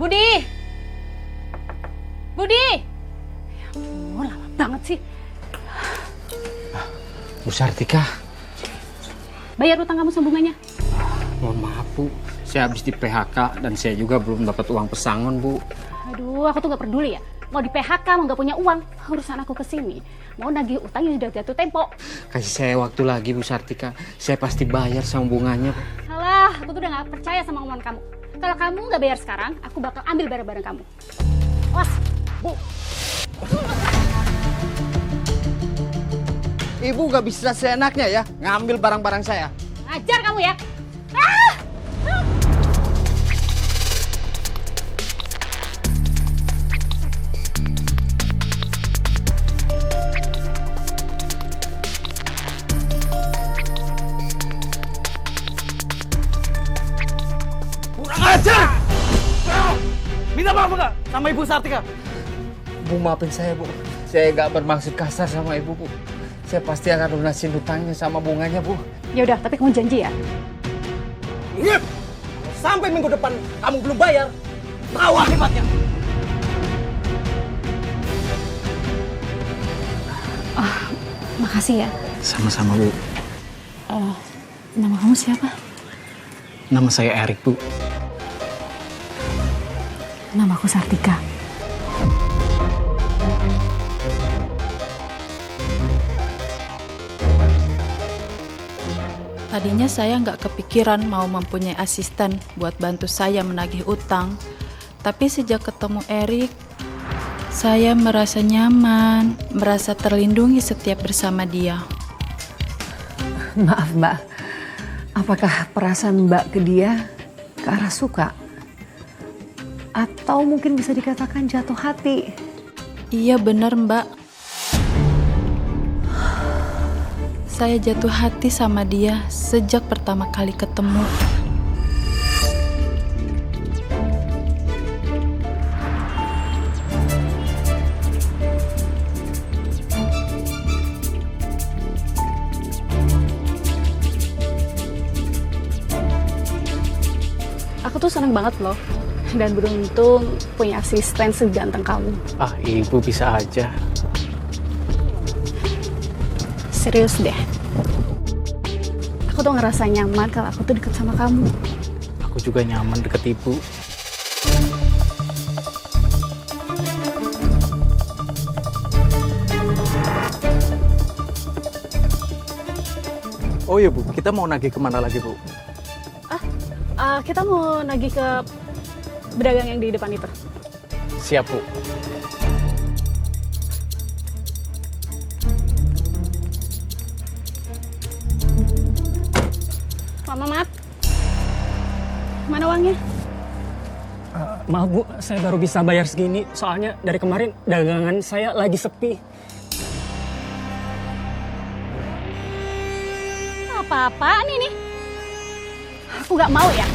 Budi! Budi! Ya ampun, lama banget sih. Bu Sartika. Bayar utang kamu sambungannya. Mohon maaf Bu, saya habis di PHK dan saya juga belum dapat uang pesangon Bu. Aduh, aku tuh gak peduli ya. Mau di PHK, mau gak punya uang. Urusan aku kesini. Mau nagih utang yang udah jatuh tempo. Kasih saya waktu lagi Bu Sartika, saya pasti bayar sama bunganya Bu. Alah, aku tuh udah gak percaya sama omongan kamu. Kalau kamu gak bayar sekarang, aku bakal ambil barang-barang kamu. Was, Bu. Ibu gak bisa seenaknya ya ngambil barang-barang saya. ngajar kamu ya. Ah! Kurang ajar! Minta maaf enggak sama Ibu Sartika? Bu maafin saya Bu, saya gak bermaksud kasar sama ibu Bu. Saya pasti akan lunasin hutangnya sama bunganya Bu. Ya udah, tapi kamu janji ya. Ingat, sampai minggu depan kamu belum bayar, tahu akibatnya. Makasih ya. Sama-sama Bu. Nama kamu siapa? Nama saya Erik Bu. Namaku Sartika. Tadinya saya nggak kepikiran mau mempunyai asisten buat bantu saya menagih utang. Tapi sejak ketemu Erik, saya merasa nyaman, merasa terlindungi setiap bersama dia. Maaf Mbak, apakah perasaan Mbak ke dia ke arah suka? Atau mungkin bisa dikatakan jatuh hati? Iya benar Mbak. Saya jatuh hati sama dia sejak pertama kali ketemu. Aku tuh seneng banget loh. Dan beruntung punya asisten seganteng kamu. Ah ibu bisa aja. Serius deh. Aku tuh ngerasa nyaman kalau aku tuh deket sama kamu. Aku juga nyaman deket ibu. Oh iya Bu, kita mau nagih kemana lagi Bu? Kita mau nagih ke pedagang yang di depan itu. Siap Bu. Mama, maaf. Mana uangnya? Maaf Bu, saya baru bisa bayar segini. Soalnya dari kemarin dagangan saya lagi sepi. Apa-apaan ini? Aku gak mau ya.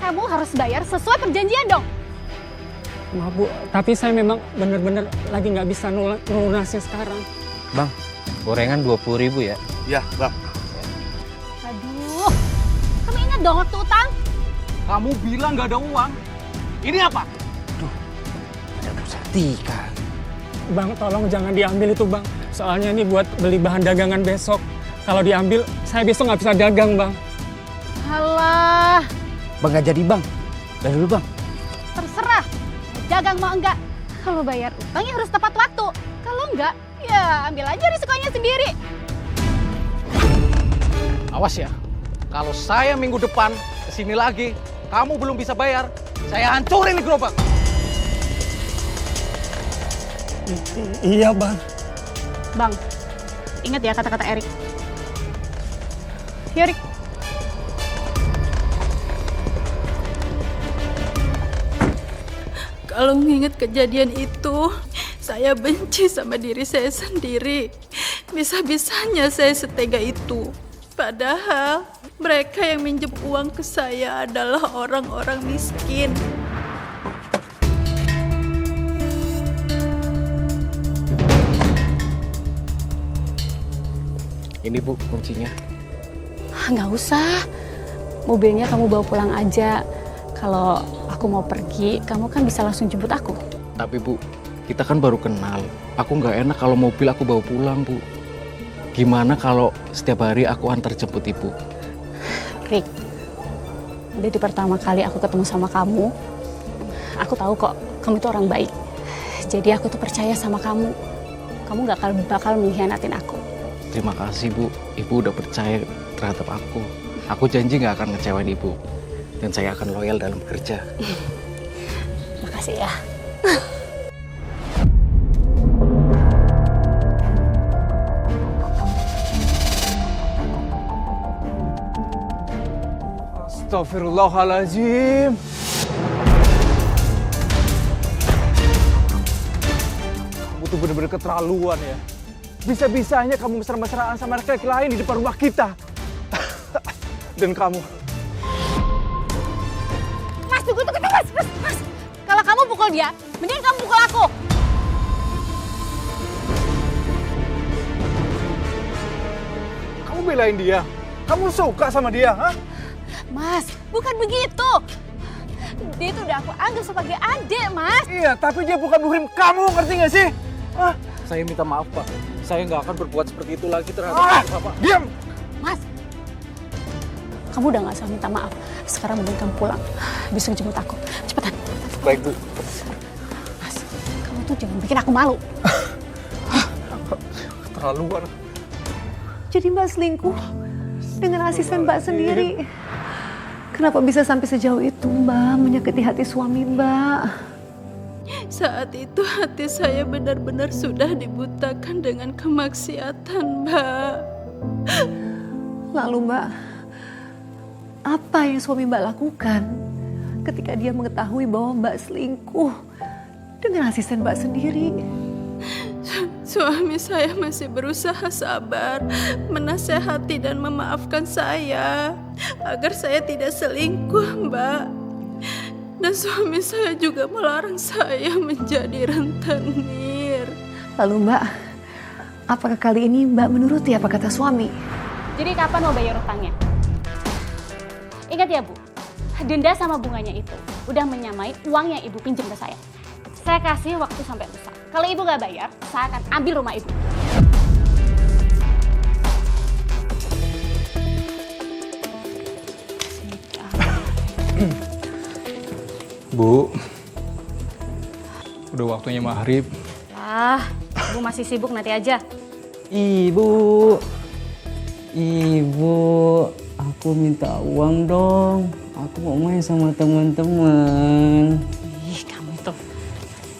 Kamu harus bayar sesuai perjanjian dong. Maaf Bu, tapi saya memang bener-bener lagi nggak bisa lunasin sekarang. Bang, gorengan 20.000 ya. Ya Bang. Aduh, kamu ingat dong waktu utang? Kamu bilang nggak ada uang. Ini apa? Ada Bu Sartika. Bang, tolong jangan diambil itu Bang. Soalnya ini buat beli bahan dagangan besok. Kalau diambil, saya besok nggak bisa dagang Bang. Alah, Bang gak jadi Bang. Udah dulu Bang. terserah. Dagang mau enggak. Kalau bayar utangnya harus tepat waktu. Kalau enggak, ya ambil aja risikonya sendiri. Awas ya, kalau saya minggu depan kesini lagi, kamu belum bisa bayar, saya hancurin nih gerobak. Iya Bang. Bang, ingat ya kata-kata Erik. Yuk, Rik. Kalau mengingat kejadian itu, saya benci sama diri saya sendiri. Bisa-bisanya saya setega itu. Padahal mereka yang minjem uang ke saya adalah orang-orang miskin. Ini Bu kuncinya. Nggak usah. mobilnya kamu bawa pulang aja. Kalau aku mau pergi, kamu kan bisa langsung jemput aku. Tapi Bu, kita kan baru kenal. Aku nggak enak kalau mobil aku bawa pulang, Bu. Gimana kalau setiap hari aku antar jemput Ibu? Rick, dari pertama kali aku ketemu sama kamu, aku tahu kok kamu itu orang baik. Jadi aku tuh percaya sama kamu. Kamu gak bakal mengkhianatin aku. Terima kasih Bu, Ibu udah percaya terhadap aku. Aku janji nggak akan ngecewain Ibu. Dan saya akan loyal dalam bekerja. Makasih ya. Astagfirullahaladzim. Kamu tuh bener-bener keterlaluan ya. Bisa-bisanya kamu mesra-mesraan sama laki-laki lain di depan rumah kita. Dan kamu. Mas, tunggu. Mas. Kalau kamu pukul dia, mending kamu pukul aku. Kamu belain dia. Kamu suka sama dia, ha? Mas, bukan begitu. Dia itu udah aku anggap sebagai adik, Mas. Iya, tapi dia bukan muhrim kamu, ngerti gak sih? Hah? Saya minta maaf Pak. Saya nggak akan berbuat seperti itu lagi terhadap Bapak. Diam! Mas, kamu udah gak usah minta maaf. Sekarang mending kamu pulang. Bisa jemput aku. Cepetan. Baik Bu. Mas, kamu tuh jangan bikin aku malu. Keterlaluan. Jadi Mbak selingkuh dengan asisten Mbak sendiri. Kenapa bisa sampai sejauh itu Mbak, menyakiti hati suami Mbak? Saat itu hati saya benar-benar sudah dibutakan dengan kemaksiatan, Mbak. Lalu Mbak, apa yang suami Mbak lakukan ketika dia mengetahui bahwa Mbak selingkuh dengan asisten Mbak sendiri? Suami saya masih berusaha sabar, menasehati dan memaafkan saya agar saya tidak selingkuh, Mbak. Dan suami saya juga melarang saya menjadi rentenir. Lalu Mbak, apakah kali ini Mbak menuruti apa kata suami? Jadi kapan mau bayar utangnya? Ingat ya Bu, denda sama bunganya itu udah menyamai uang yang Ibu pinjam ke saya. Saya kasih waktu sampai lusa. Kalau Ibu gak bayar, saya akan ambil rumah Ibu. Bu, udah waktunya maghrib. Ibu masih sibuk, nanti aja. Ibu, aku minta uang dong. Aku mau main sama teman-teman. Ih, kamu itu.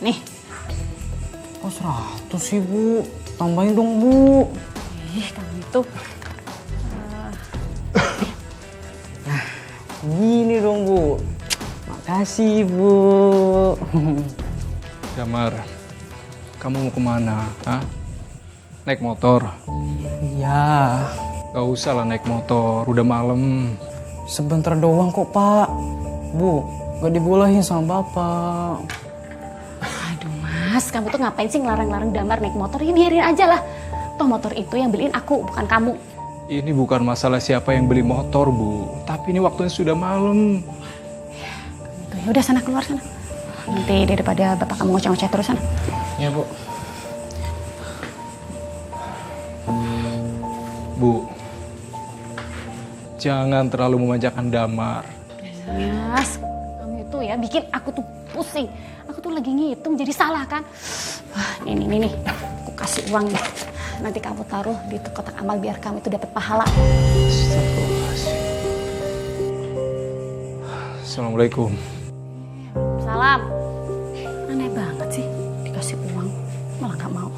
Nih. Kok 100 sih, Bu? Tambahin dong, Bu. Ih, kamu itu. Gini dong, Bu. Makasih, Bu. Damar, kamu mau kemana? Hah? Naik motor? Iya, Gak usah lah naik motor, udah malam. sebentar doang kok, Pak. Bu, gak dibolehin sama Bapak. Aduh Mas, kamu tuh ngapain sih ngelarang-larang Damar naik motor? Ya biarin aja lah. Toh motor itu yang beliin aku, bukan kamu. Ini bukan masalah siapa yang beli motor, Bu. Tapi ini waktunya sudah malam. Tuh, ya udah sana keluar sana. Nanti daripada bapak kamu ngoceh-ngoceh terus sana. Ya, Bu. Bu, jangan terlalu memanjakan Damar. Mas, kamu itu ya bikin aku tuh pusing. Aku tuh lagi ngitung jadi salah kan. Wah, nih. Aku kasih uang nih. Nanti kamu taruh di kotak amal biar kamu itu dapat pahala. Assalamualaikum. Salam. Aneh banget sih, dikasih uang malah gak mau.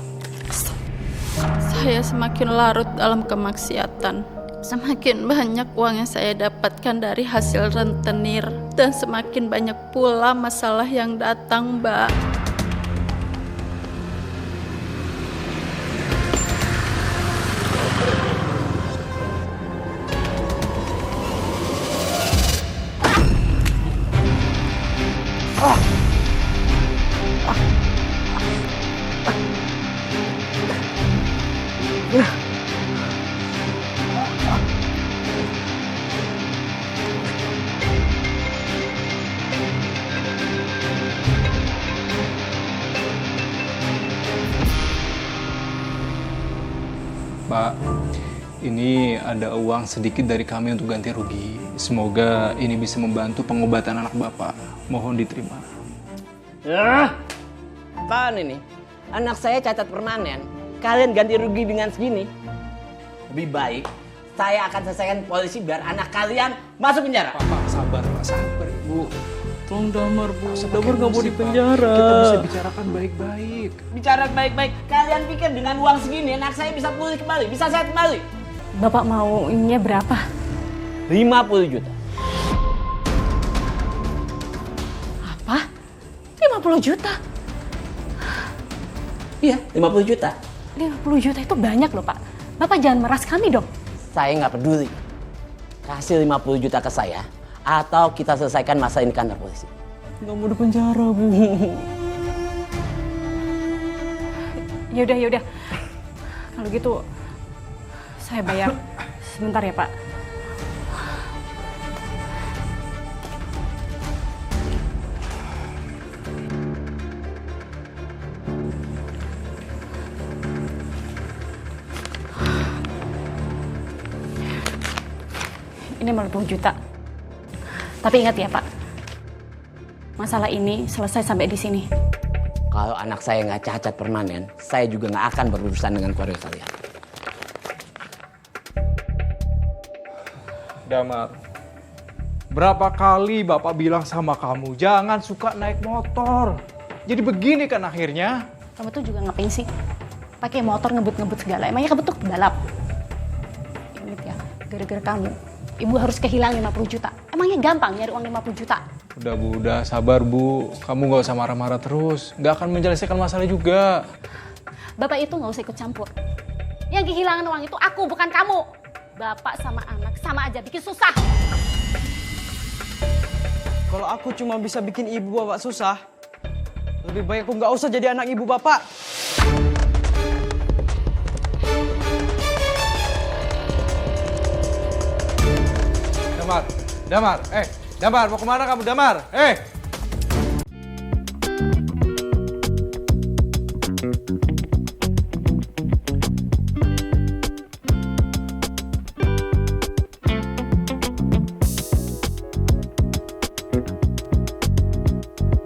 Saya semakin larut dalam kemaksiatan. Semakin banyak uang yang saya dapatkan dari hasil rentenir. Dan semakin banyak pula masalah yang datang, Mbak. ada uang sedikit dari kami untuk ganti rugi. Semoga ini bisa membantu pengobatan anak Bapak. Mohon diterima. Apaan ini? Anak saya cacat permanen. Kalian ganti rugi dengan segini? Lebih baik saya akan selesaikan polisi biar anak kalian masuk penjara. Pak, sabar, Pak. Sabar, Ibu. Tolong Damar, Bu. Damar nggak mau di penjara. Kita bisa bicarakan baik-baik. Bicara baik-baik. Kalian pikir dengan uang segini anak saya bisa pulih kembali, bisa sehat kembali? Bapak maunya berapa? 50 juta. Apa? 50 juta? Iya, 50 juta. 50 juta itu banyak loh, Pak. Bapak jangan meras kami dong. Saya nggak peduli. Kasih 50 juta ke saya, atau kita selesaikan masalah ini kantor polisi. Nggak mau di penjara, Bu. Yaudah. Kalau gitu, saya bayar sebentar ya, Pak. Ini 50 juta. Tapi ingat ya, Pak. Masalah ini selesai sampai di sini. Kalau anak saya nggak cacat permanen, saya juga nggak akan berurusan dengan keluarga kalian. Damar, berapa kali Bapak bilang sama kamu, jangan suka naik motor. Jadi begini kan akhirnya. Kamu tuh juga ngapain sih? Pakai motor ngebut-ngebut segala. Emangnya kamu tuh balap? Ingat ya, gara-gara kamu, Ibu harus kehilangan 50 juta. Emangnya gampang nyari uang 50 juta? Udah Bu, udah sabar Bu. Kamu nggak usah marah-marah terus. Nggak akan menyelesaikan masalah juga. Bapak itu nggak usah ikut campur. Yang kehilangan uang itu aku, bukan kamu. Bapak sama anak sama aja bikin susah. Kalau aku cuma bisa bikin ibu bapak susah, lebih baik aku nggak usah jadi anak ibu bapak. Damar, Damar, Damar, mau kemana kamu Damar?